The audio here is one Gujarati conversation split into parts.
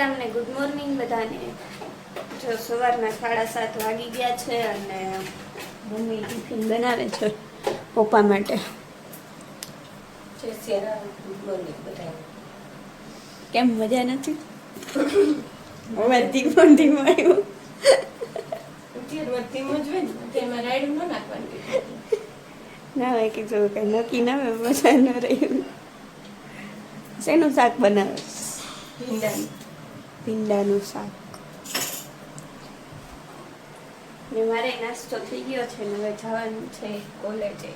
રામ ને ગુડ મોર્નિંગ બધાને। જો સવારના 7:30 વાગી ગયા છે અને મમ્મી ટિફિન બનાવે છે પપ્પા માટે। ગુડ મોર્નિંગ બધાને। કેમ મજા નથી? હવે ધીમો ધીમો આવ્યો। ના હોય કીધું કઈ નક્કી ના હોય મજા ન રહી। શેનું શાક બનાવે? ભીંડાનું શાક। ને મારે નાસ્તો થઈ ગયો છે ને હવે જવાનું છે કોલેજે।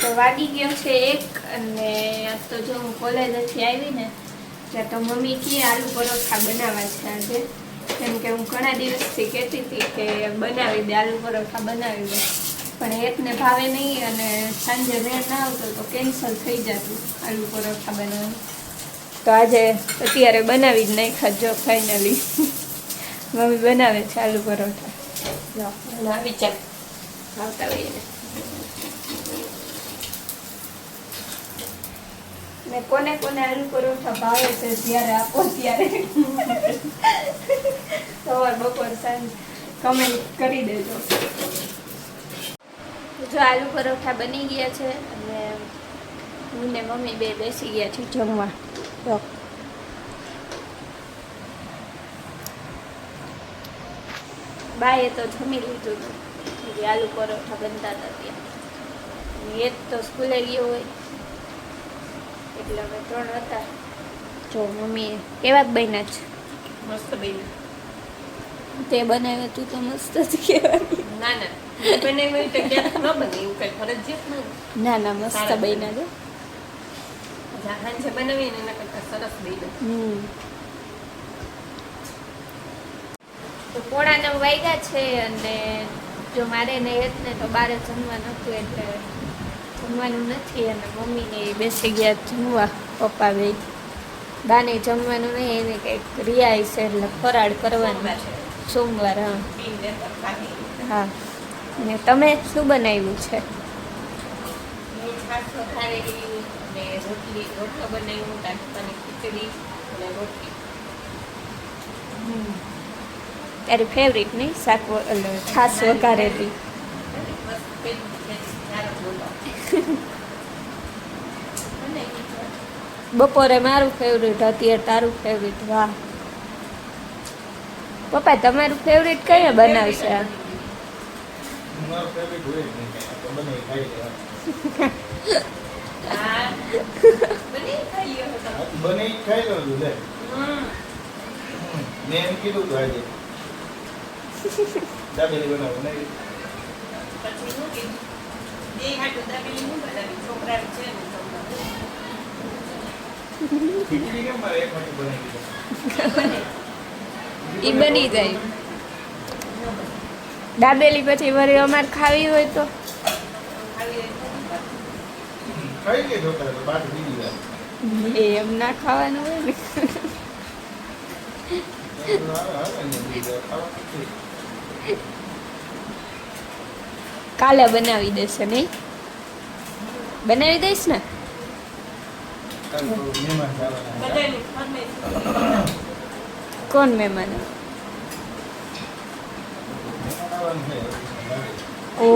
તો વાગી ગયો છે 1 અને આજ તો જો હું કોલેજેથી આવી ને ત્યાં તો મમ્મી કે આલુ પરોઠા બનાવવા છે આજે, કેમ કે હું ઘણા દિવસથી કહેતી હતી કે બનાવી દે આલુ પરોઠા બનાવી દે, પણ એકને ભાવે નહીં અને સાંજે મેળ ના આવતો તો કેન્સલ થઈ જતું આલુ પરોઠા બનાવવાનું। તો આજે અત્યારે બનાવી જ નાખ્યા જો ફાઇનલી। મમ્મી બનાવે છે આલુ પરોઠા। જો આવી ચાલ આવતા હોઈએ ને કોને કોને આલુ પરોઠા ભાવે છે ત્યારે આપો ત્યારે સવાર બપોર સાંજ કમેન્ટ કરી દેજો। જો આલુ પરોઠા બની ગયા છે અને હું ને મમ્મી બે બેસી ગયા છે જમવા। તો બાએ તો જમી લીધું હતું, આલુ પરોઠા બનતા હતા ત્યાં। એક તો સ્કૂલે ગયો હોય એટલે અમે 3 હતા। જો મમ્મી કેવા બન્યા છે? મસ્ત બન્યું। તે બનાવ્યું તું તો મસ્ત જ કહેવાય। ના ના બનાવ્યું તો ક્યાંક ન બને એવું કઈ ફરજિયાત ન। ના ના મસ્ત બન્યા છે। સાંજે બનાવીએ ને એના કરતા સરસ બન્યું। તો 8:45 વાગ્યા છે અને જો મારે ને ને તો બારે જમવાનું હતું એટલે જમવાનું નથી અને મમ્મીને બેસી ગયા જમવા પપ્પા બે। બાને જમવાનું નહીં, એને કંઈક રિયાય છે એટલે ફરાળ કરવાનું છે સોમવાર। હા ને તમે શું બનાવ્યું છે? રોટલો બનાવ્યું, ટાઢાની ખીચડી અને રોટલી। તારી ફેવરિટ નહીં શાક છાસ વઘારેલી? બપોરે મારું ફેવરિટ, અત્યારે તારું ફેવરિટ। વાહ પપ્પા તમારું ફેવરિટ કયા બનાવશે? દાબેલી બનાવો નહીં પછી દાબેલી હું બનાવી છોકરા છે ને ખીચડી કેમ મારે એક મિનિટ બનાવી ઈ બની જાય દાબેલી। પછી વળી અમારે ખાવી હોય તો ખાઈ લે ઢોકળા તો બાદ બીજી વાત એમ ના ખાવાનું હોય ને। કાલે બનાવી દેશે નહીં? બનાવી દઈશ ને? કોણ મહેમાન? ઓ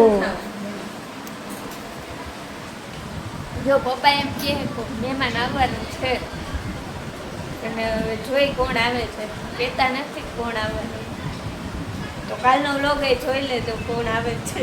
જો પપ્પા એમ કહે મહેમાન આવવાનું છે અને હવે જોઈ કોણ આવે છે, કહેતા નથી કોણ આવવાનું, તો કાલનો વ્લોગ એ જોઈ લેજો કોણ આવે છે।